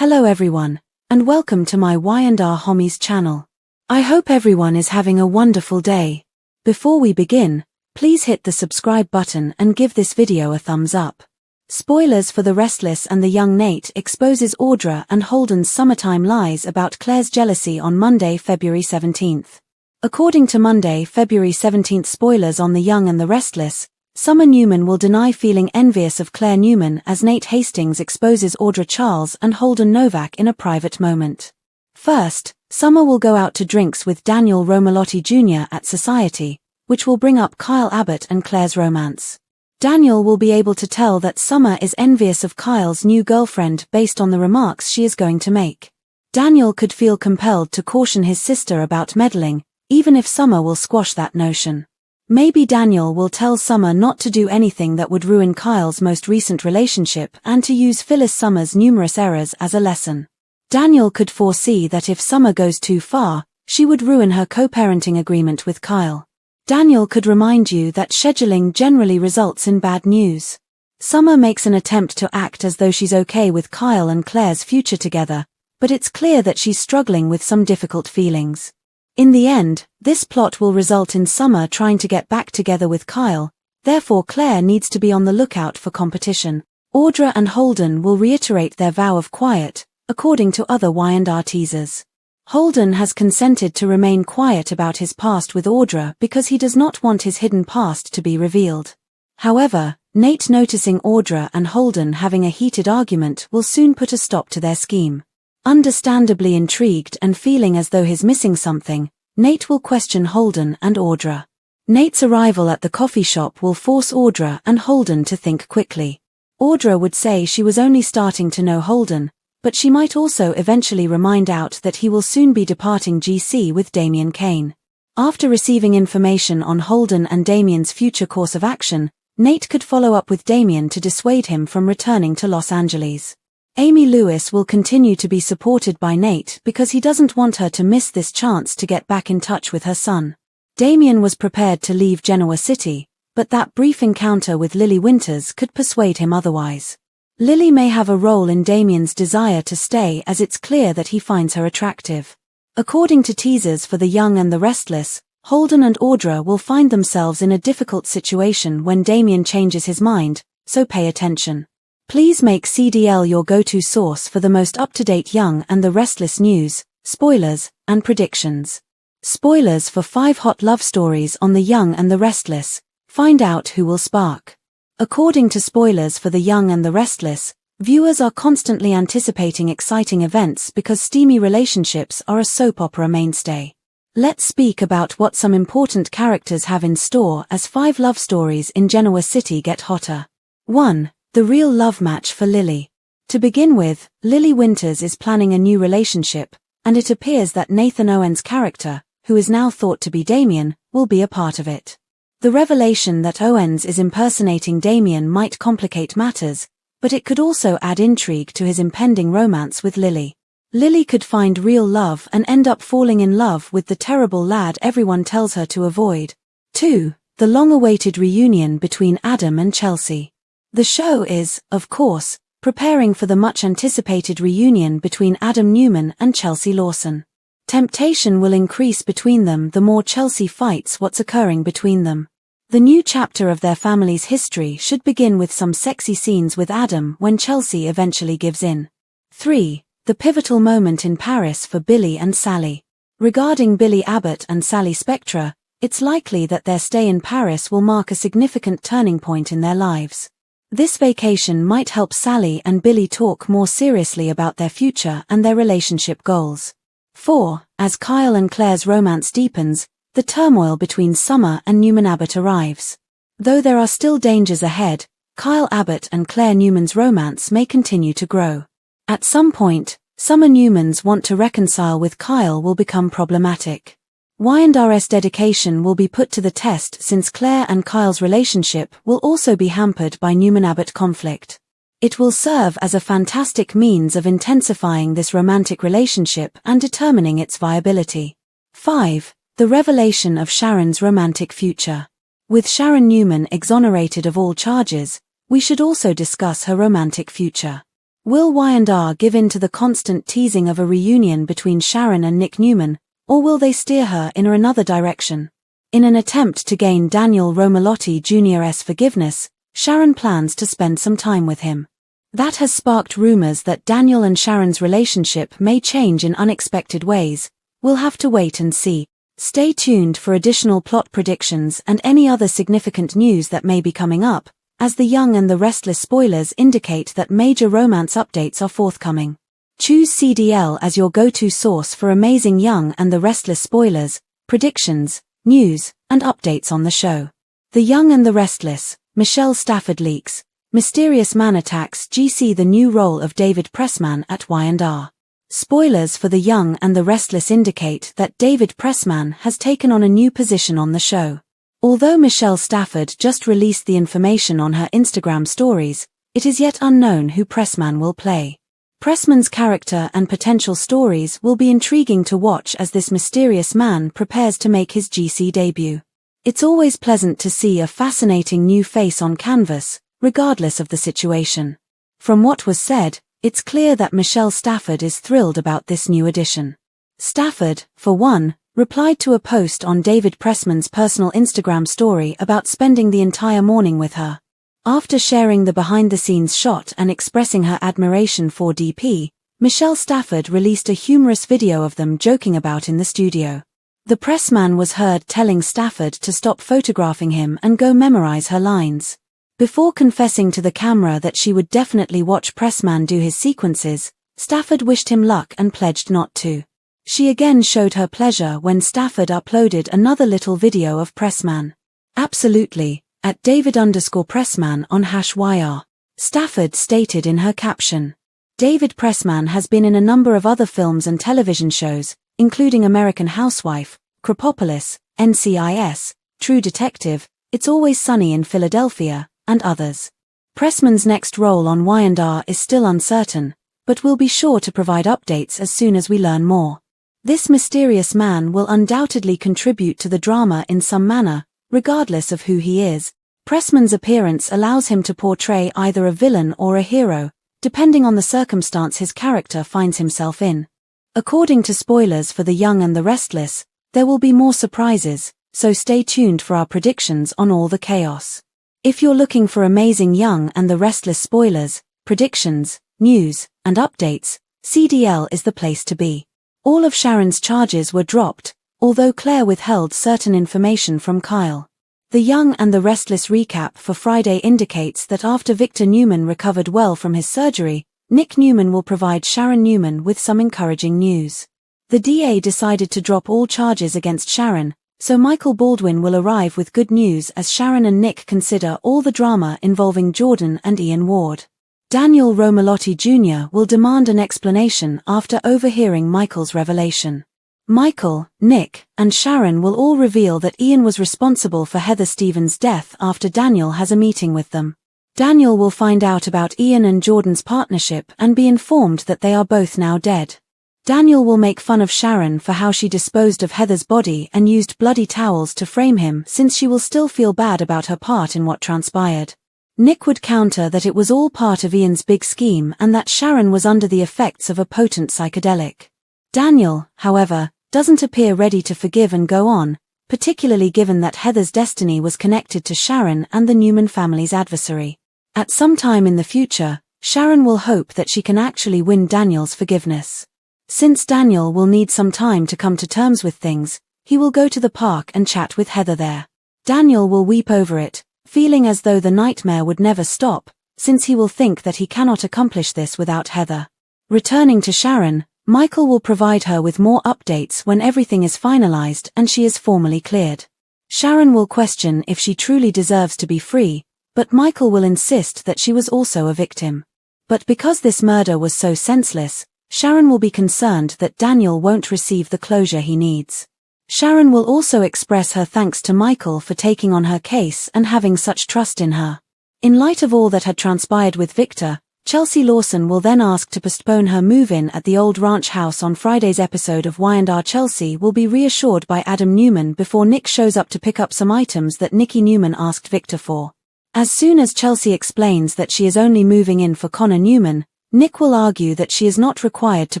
Hello everyone, and welcome to my Y&R Homies channel. I hope everyone is having a wonderful day. Before we begin, please hit the subscribe button and give this video a thumbs up. Spoilers for The Restless and the young Nate exposes Audra and Holden's summertime lies about Claire's jealousy on Monday, February 17th. According to Monday, February 17th spoilers on The Young and the Restless, Summer Newman will deny feeling envious of Claire Newman as Nate Hastings exposes Audra Charles and Holden Novak in a private moment. First, Summer will go out to drinks with Daniel Romalotti Jr. at Society, which will bring up Kyle Abbott and Claire's romance. Daniel will be able to tell that Summer is envious of Kyle's new girlfriend based on the remarks she is going to make. Daniel could feel compelled to caution his sister about meddling, even if Summer will squash that notion. Maybe Daniel will tell Summer not to do anything that would ruin Kyle's most recent relationship and to use Phyllis Summer's numerous errors as a lesson. Daniel could foresee that if Summer goes too far, she would ruin her co-parenting agreement with Kyle. Daniel could remind you that scheduling generally results in bad news. Summer makes an attempt to act as though she's okay with Kyle and Claire's future together, but it's clear that she's struggling with some difficult feelings. In the end, this plot will result in Summer trying to get back together with Kyle, therefore Claire needs to be on the lookout for competition. Audra and Holden will reiterate their vow of quiet, according to other Y&R teasers. Holden has consented to remain quiet about his past with Audra because he does not want his hidden past to be revealed. However, Nate noticing Audra and Holden having a heated argument will soon put a stop to their scheme. Understandably intrigued and feeling as though he's missing something, Nate will question Holden and Audra. Nate's arrival at the coffee shop will force Audra and Holden to think quickly. Audra would say she was only starting to know Holden, but she might also eventually remind out that he will soon be departing GC with Damien Kane. After receiving information on Holden and Damien's future course of action, Nate could follow up with Damien to dissuade him from returning to Los Angeles. Amy Lewis will continue to be supported by Nate because he doesn't want her to miss this chance to get back in touch with her son. Damien was prepared to leave Genoa City, but that brief encounter with Lily Winters could persuade him otherwise. Lily may have a role in Damien's desire to stay as it's clear that he finds her attractive. According to teasers for The Young and the Restless, Holden and Audra will find themselves in a difficult situation when Damien changes his mind, so pay attention. Please make CDL your go-to source for the most up-to-date Young and the Restless news, spoilers, and predictions. Spoilers for 5 hot love stories on The Young and the Restless. Find out who will spark. According to spoilers for The Young and the Restless, viewers are constantly anticipating exciting events because steamy relationships are a soap opera mainstay. Let's speak about what some important characters have in store as 5 love stories in Genoa City get hotter. 1. The real love match for Lily. To begin with, Lily Winters is planning a new relationship, and it appears that Nathan Owen's character, who is now thought to be Damien, will be a part of it. The revelation that Owens is impersonating Damien might complicate matters, but it could also add intrigue to his impending romance with Lily. Lily could find real love and end up falling in love with the terrible lad everyone tells her to avoid. 2. The long-awaited reunion between Adam and Chelsea. The show is, of course, preparing for the much-anticipated reunion between Adam Newman and Chelsea Lawson. Temptation will increase between them the more Chelsea fights what's occurring between them. The new chapter of their family's history should begin with some sexy scenes with Adam when Chelsea eventually gives in. 3. The pivotal moment in Paris for Billy and Sally. Regarding Billy Abbott and Sally Spectra, it's likely that their stay in Paris will mark a significant turning point in their lives. This vacation might help Sally and Billy talk more seriously about their future and their relationship goals. 4. As Kyle and Claire's romance deepens, the turmoil between Summer and Newman Abbott arrives. Though there are still dangers ahead, Kyle Abbott and Claire Newman's romance may continue to grow. At some point, Summer Newman's want to reconcile with Kyle will become problematic. Y&R's dedication will be put to the test since Claire and Kyle's relationship will also be hampered by Newman-Abbott conflict. It will serve as a fantastic means of intensifying this romantic relationship and determining its viability. 5. The revelation of Sharon's romantic future. With Sharon Newman exonerated of all charges, we should also discuss her romantic future. Will Y&R give in to the constant teasing of a reunion between Sharon and Nick Newman, or will they steer her in another direction? In an attempt to gain Daniel Romalotti Jr.'s forgiveness, Sharon plans to spend some time with him. That has sparked rumors that Daniel and Sharon's relationship may change in unexpected ways. We'll have to wait and see. Stay tuned for additional plot predictions and any other significant news that may be coming up, as The Young and the Restless spoilers indicate that major romance updates are forthcoming. Choose CDL as your go-to source for amazing Young and the Restless spoilers, predictions, news, and updates on the show. The Young and the Restless, Michelle Stafford leaks. Mysterious man attacks GC. The new role of David Pressman at Y&R. Spoilers for The Young and the Restless indicate that David Pressman has taken on a new position on the show. Although Michelle Stafford just released the information on her Instagram stories, it is yet unknown who Pressman will play. Pressman's character and potential stories will be intriguing to watch as this mysterious man prepares to make his GC debut. It's always pleasant to see a fascinating new face on canvas, regardless of the situation. From what was said, it's clear that Michelle Stafford is thrilled about this new addition. Stafford, for one, replied to a post on David Pressman's personal Instagram story about spending the entire morning with her. After sharing the behind-the-scenes shot and expressing her admiration for DP, Michelle Stafford released a humorous video of them joking about in the studio. The Pressman was heard telling Stafford to stop photographing him and go memorize her lines. Before confessing to the camera that she would definitely watch Pressman do his sequences, Stafford wished him luck and pledged not to. She again showed her pleasure when Stafford uploaded another little video of Pressman. Absolutely, at David_Pressman on #YR. Stafford stated in her caption. David Pressman has been in a number of other films and television shows, including American Housewife, Crepopolis, NCIS, True Detective, It's Always Sunny in Philadelphia, and others. Pressman's next role on Y&R is still uncertain, but we'll be sure to provide updates as soon as we learn more. This mysterious man will undoubtedly contribute to the drama in some manner, regardless of who he is. Pressman's appearance allows him to portray either a villain or a hero, depending on the circumstance his character finds himself in. According to spoilers for The Young and the Restless, there will be more surprises, so stay tuned for our predictions on all the chaos. If you're looking for amazing Young and the Restless spoilers, predictions, news, and updates, CDL is the place to be. All of Sharon's charges were dropped, although Claire withheld certain information from Kyle. The Young and the Restless recap for Friday indicates that after Victor Newman recovered well from his surgery, Nick Newman will provide Sharon Newman with some encouraging news. The DA decided to drop all charges against Sharon, so Michael Baldwin will arrive with good news as Sharon and Nick consider all the drama involving Jordan and Ian Ward. Daniel Romalotti Jr. will demand an explanation after overhearing Michael's revelation. Michael, Nick, and Sharon will all reveal that Ian was responsible for Heather Stevens' death after Daniel has a meeting with them. Daniel will find out about Ian and Jordan's partnership and be informed that they are both now dead. Daniel will make fun of Sharon for how she disposed of Heather's body and used bloody towels to frame him, since she will still feel bad about her part in what transpired. Nick would counter that it was all part of Ian's big scheme and that Sharon was under the effects of a potent psychedelic. Daniel, however, doesn't appear ready to forgive and go on, particularly given that Heather's destiny was connected to Sharon and the Newman family's adversary. At some time in the future, Sharon will hope that she can actually win Daniel's forgiveness. Since Daniel will need some time to come to terms with things, he will go to the park and chat with Heather there. Daniel will weep over it, feeling as though the nightmare would never stop, since he will think that he cannot accomplish this without Heather. Returning to Sharon, Michael will provide her with more updates when everything is finalized and she is formally cleared. Sharon will question if she truly deserves to be free, but Michael will insist that she was also a victim. But because this murder was so senseless, Sharon will be concerned that Daniel won't receive the closure he needs. Sharon will also express her thanks to Michael for taking on her case and having such trust in her. In light of all that had transpired with Victor, Chelsea Lawson will then ask to postpone her move-in at the old ranch house on Friday's episode of Y&R. Chelsea will be reassured by Adam Newman before Nick shows up to pick up some items that Nikki Newman asked Victor for. As soon as Chelsea explains that she is only moving in for Connor Newman, Nick will argue that she is not required to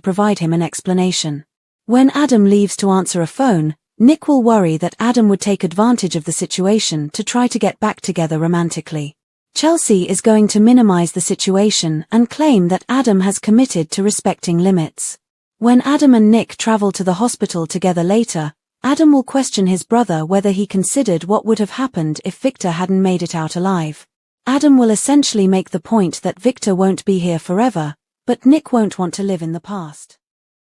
provide him an explanation. When Adam leaves to answer a phone, Nick will worry that Adam would take advantage of the situation to try to get back together romantically. Chelsea is going to minimize the situation and claim that Adam has committed to respecting limits. When Adam and Nick travel to the hospital together later, Adam will question his brother whether he considered what would have happened if Victor hadn't made it out alive. Adam will essentially make the point that Victor won't be here forever, but Nick won't want to live in the past.